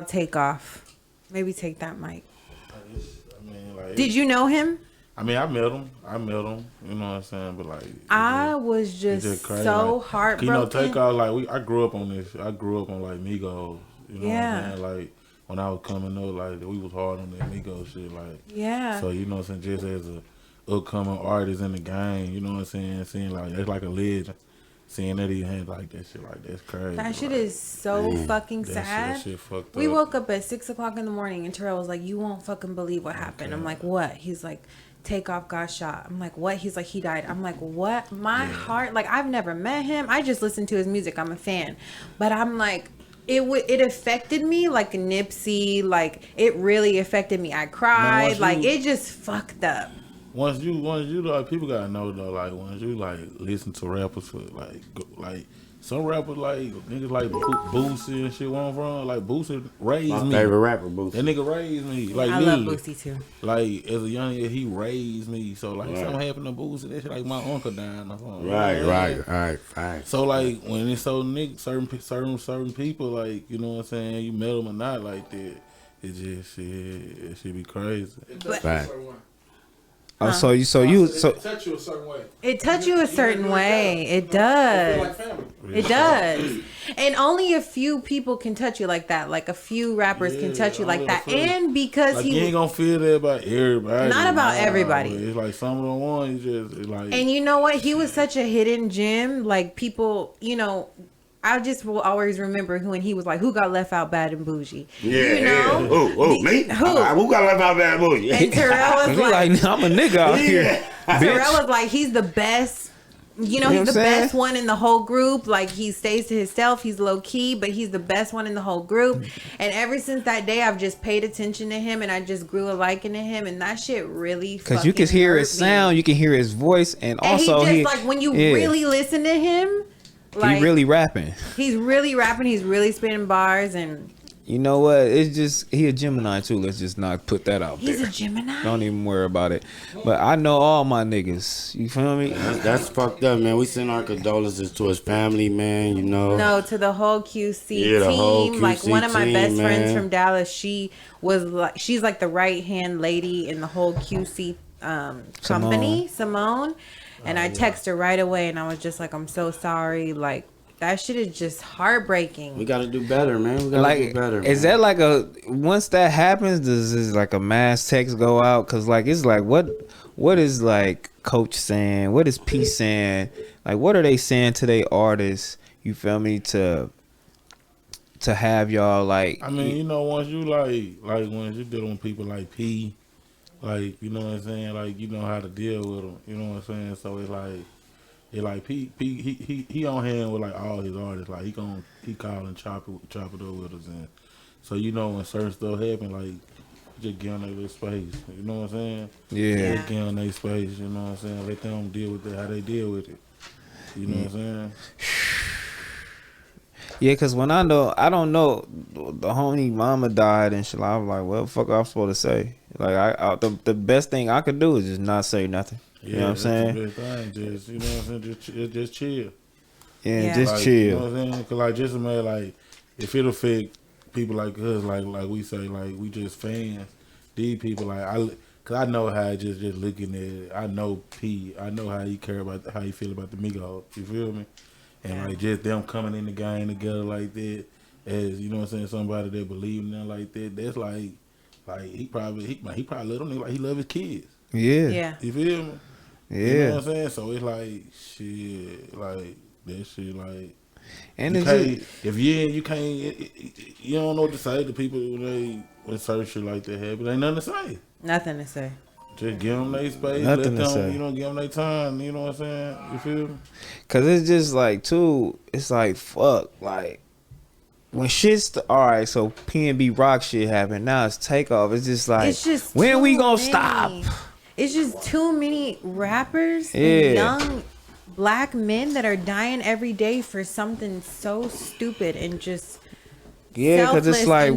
Take off. Maybe take that mic. Like, did you know him? I mean, I met him. You know what I'm saying? But like, I was just so like, heartbroken. You know, take off. Like I grew up on this. I grew up on like Migos. You know what I'm saying? Like when I was coming up, like we was hard on that Migos shit. Like So you know what I'm saying? Just as a upcoming artist in the game, you know what I'm saying? Seeing like that's like a legend. Seeing that he had like that shit, like that's crazy. That shit like, is so fucking sad. That shit fucked we up. woke up at 6:00 in the morning and T-Rell was like, "You won't fucking believe what happened." I'm like, "What?" He's like, "Takeoff got shot." I'm like, "What?" He's like, "He died." I'm like, "What?" My heart, like I've never met him. I just listened to his music. I'm a fan, but I'm like, it affected me like Nipsey. Like it really affected me. I cried. Like it just fucked up. Once you like people gotta know though, like once you like listen to rappers for like some rappers like niggas like Boosie and shit where I'm from, like Boosie raised me. My favorite rapper, Boosie. That nigga raised me. Like I love Boosie too. Like as a young nigga, he raised me. So like something happened to Boosie, that shit like my uncle dying or something. Right. So like when it's so certain people, like you know what I'm saying, you met them or not like that, it just it should be crazy. Right. Oh, so it touch you a certain way. It touch you a certain way. It does. It does. And only a few people can touch you like that. Like a few rappers can touch you like that. And because like, you ain't gonna feel that about everybody. Not about everybody. It's like some of the ones just like. And you know what? He was such a hidden gem. Like people, you know. I just will always remember when he was like, "Who got left out bad and bougie?" Yeah, you know? Who? Me? Who got left out bad and bougie? And T-Rell was like, "I'm a nigga out here." T-Rell was like, "He's the best." You know, he's the best one in the whole group. Like he stays to himself. He's low key, but he's the best one in the whole group. And ever since that day, I've just paid attention to him, and I just grew a liking to him. And that shit really because you can hear his sound, you can hear his voice, and also he just like when you really listen to him. Like, he really rapping. He's really rapping. He's really spitting bars, and you know what? It's just he a Gemini too. Let's just not put that out there. He's a Gemini. Don't even worry about it. But I know all my niggas. You feel me? That's fucked up, man. We send our condolences to his family, man. You know. No, to the whole QC team. The whole QC like one of my best man. friends from Dallas. She's like the right hand lady in the whole QC company, Simone. And I text her right away, and I was just like, "I'm so sorry." Like that shit is just heartbreaking. We gotta do better, man. We gotta do better. Is that like once that happens? Does this like a mass text go out? Cause like it's like what is like Coach saying? What is P saying? Like what are they saying to their artists? You feel me? To have y'all like. I mean, you know, once you like once you dealing with people like P. Like, you know what I'm saying? Like, you know how to deal with them. You know what I'm saying? So it's like P he on hand with like all his artists. Like he call and chop it up with us. And so you know when certain stuff happen, like just give them their little space. You know what I'm saying? Yeah. Just give them their space. You know what I'm saying? Let them deal with it how they deal with it. You know what I'm saying? Yeah, cause when I don't know, the homie mama died and shit. I was like, "What the fuck I'm supposed to say?" Like the best thing I could do is just not say nothing. Yeah, you know what I'm saying? The best thing, just you know what I'm saying, just chill. Yeah, just like, chill. You know what I'm saying? Cause like just imagine like if it affect people like us, like we say, like we just fans. These people cause I know how just looking at it. I know P. I know how he how he feel about the Migos. You feel me? And like just them coming in the game together like that, as you know what I'm saying, somebody that believe in them like that. That's like he probably let them nigga like he love his kids. Yeah. You feel me? Yeah. You know what I'm saying? So it's like shit, like that shit, like. And If you can't, you don't know what to say to people when certain shit like that happen. Ain't nothing to say. Nothing to say. Just give them their space. Nothing let them, to say. You know, give them their time. You know what I'm saying? You feel me? Cause it's just like too. It's like fuck. Like when shit's all right. So P&B Rock shit happened. Now it's Takeoff. It's just like it's just when we gonna many. stop? It's just too many rappers Yeah. and young black men that are dying every day for something so stupid and just Cause it's like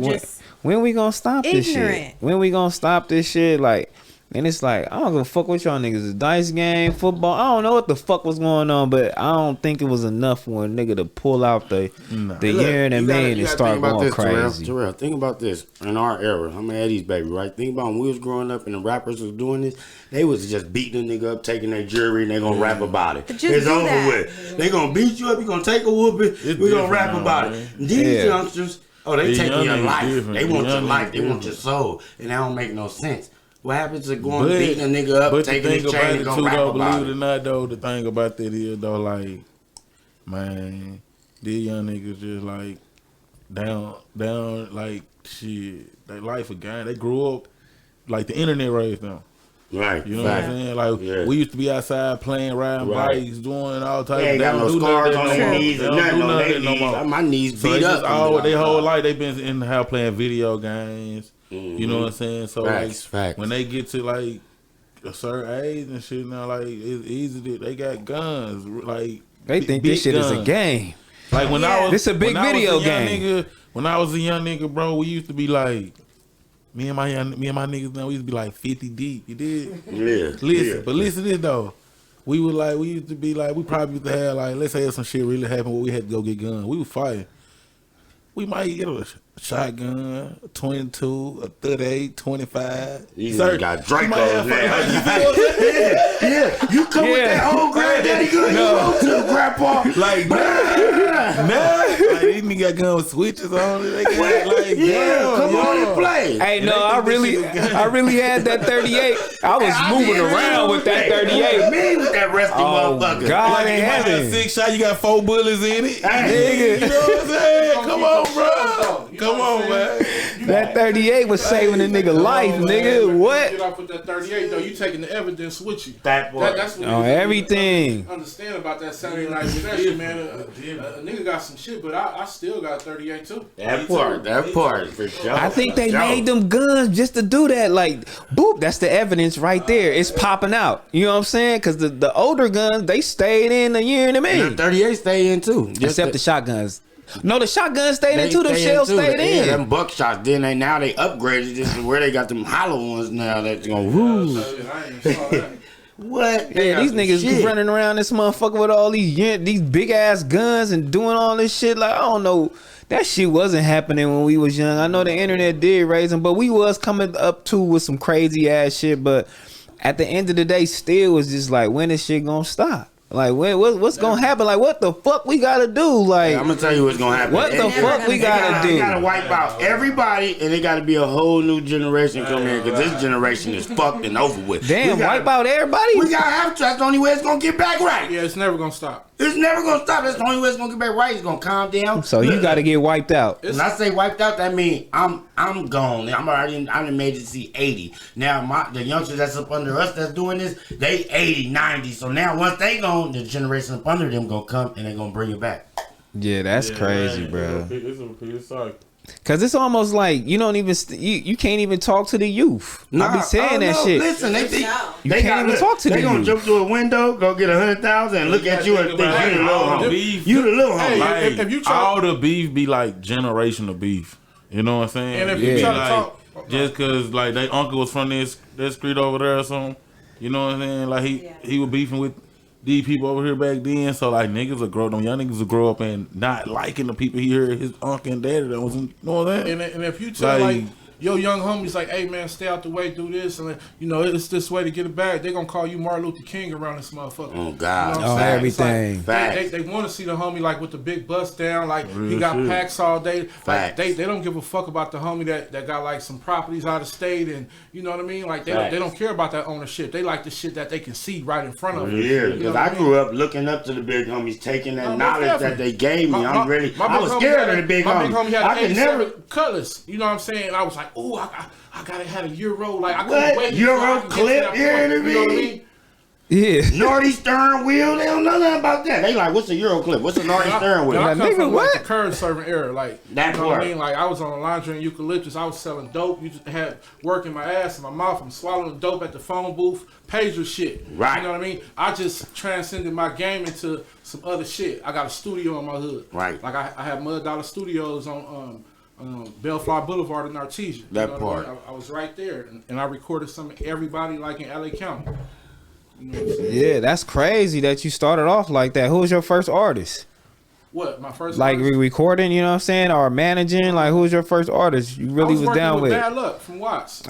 when we gonna stop this shit? ignorant. When we gonna stop this shit? Like And it's like, I don't give a fuck what y'all niggas. A dice game, football. I don't know what the fuck was going on, but I don't think it was enough for a nigga to pull out the year and a man and start going crazy. T-Rell, think about this. In our era, I'm an 80s baby, right? Think about when we was growing up and the rappers was doing this. They was just beating a nigga up, taking their jewelry, and they gonna rap about it. It's over with. They gonna beat you up, you gonna take a whooping, we gonna rap about it. These youngsters, they taking your life. They want your life, they want your soul. And that don't make no sense. What happens to going beating a nigga up, taking his chain and going rap about it? Believe it or not, though, the thing about that is, though, like, man, these young niggas just, like, down, like, shit. They life a game. They grew up, like, the internet raised them. Right. You know what I'm saying? Like, we used to be outside playing, riding bikes, doing all types of shit. They ain't got no scars on their knees or nothing on their knees. My knees beat up. Their whole life, they been in the house playing video games. You know what I'm saying? So facts. When they get to like a certain age and shit now, like it's easy to, they got guns. Like they think this shit is a game. Like when I was, this a big video game. Nigga, when I was a young nigga, bro, we used to be like, me and my niggas now, we used to be like 50 deep. You did? Yeah. But listen to this though. We used to be like, we probably used to have like, let's say if some shit really happened where we had to go get guns. We was fighting. We might get a shotgun, a 22, a 38, 25. You got Dracos now. You come with that old granddaddy gun you go to, grandpa. Like, like these niggas got gun with switches on it. They got like, come on and play. Hey, no, I really had that 38. I was moving around with that 38. Me with that rusty motherfucker. God like, in you heaven. got 6 shot, you got 4 bullets in it. Nigga. You know what I'm saying? Come on, bro. Come on, man. That 38 was saving a nigga life, nigga. What? Get off with that 38 though. You taking the evidence with you. That's what everything. Understand about that Saturday night with that shit, man. A nigga got some shit, but I still got 38 too. That part for sure. I think they made them guns just to do that. Like, boop, that's the evidence right there. It's popping out. You know what I'm saying? Because the older guns, they stayed in a year and a minute. 38 stay in too. Except the shotguns. No, the shotguns stayed in too. Them shells stayed in. Yeah, them buckshots. Then they upgraded this to where they got them hollow ones now that's gonna woo. What? Yeah, these niggas running around this motherfucker with all these big ass guns and doing all this shit. Like, I don't know. That shit wasn't happening when we was young. I know the internet did raise them, but we was coming up too with some crazy ass shit. But at the end of the day, still was just like, when is shit gonna stop? Like, what's gonna happen? Like, what the fuck we gotta do? Like, I'm gonna tell you what's gonna happen. What the fuck we gotta do? We gotta wipe out everybody, and it gotta be a whole new generation come here, because this generation is fucked and over with. Damn, wipe out everybody? We gotta have to. That's the only way it's gonna get back right. Yeah, it's never gonna stop. It's never gonna stop. That's the only way it's gonna get back right. It's gonna calm down. So you gotta get wiped out. When I say wiped out, that means I'm gone. I'm made it to see 80. Now the youngsters that's up under us that's doing this, they 80, 90. So now once they gone, the generation up under them gonna come and they gonna bring it back. Yeah, that's crazy, bro. It's like, Cause it's almost like you don't even you can't even talk to the youth. I be saying that shit. Listen, they think you can't even talk to the youth. They gonna jump through a window, go get 100,000, and look at you and think you the little homie. You the little homie. Like, if you try, all the beef be like generational beef. You know what I'm saying? And if you try to talk, just cause like they uncle was from that street over there or something. You know what I'm saying? Like he was beefing with these people over here back then, so like them young niggas will grow up and not liking the people he heard his uncle and daddy that was, you know what I'm saying? And if you tell like your young homies like, hey man, stay out the way, do this, and you know it's this way to get it back, they gonna call you Martin Luther King around this motherfucker. Oh God, you know everything. Like, they want to see the homie like with the big bust down, like he got packs all day. Like they don't give a fuck about the homie that got like some properties out of state, and you know what I mean. Like they don't care about that ownership. They like the shit that they can see right in front of them. Yeah, because I grew up looking up to the big homies, taking that knowledge that they gave me. I was scared of the big homies. My big homie had an 87 Cutlass. You know what I'm saying? And I was like, oh, I gotta have a Euro. Like I couldn't wait. Euro clip, you know what I mean? Yeah. Northeast stern wheel, they don't know nothing about that. They like, what's a Euro clip? What's a Northeast stern wheel? I come from like the current serving era, like that you know what I mean. Like I was on a laundry and eucalyptus. I was selling dope. You just had work in my ass and my mouth. I'm swallowing dope at the phone booth, pager shit. Right. You know what I mean? I just transcended my game into some other shit. I got a studio in my hood. Right. Like I have Mud Dollar Studios on Bellflower Boulevard in Artesia. That what part. I mean? I was right there, and I recorded everybody like in LA County. You know what I'm saying? Yeah, that's crazy that you started off like that. Who was your first artist? What, my first Like artist? recording, you know what I'm saying, or managing? Like, who was your first artist you really was working down with? Bad Luck from Watts.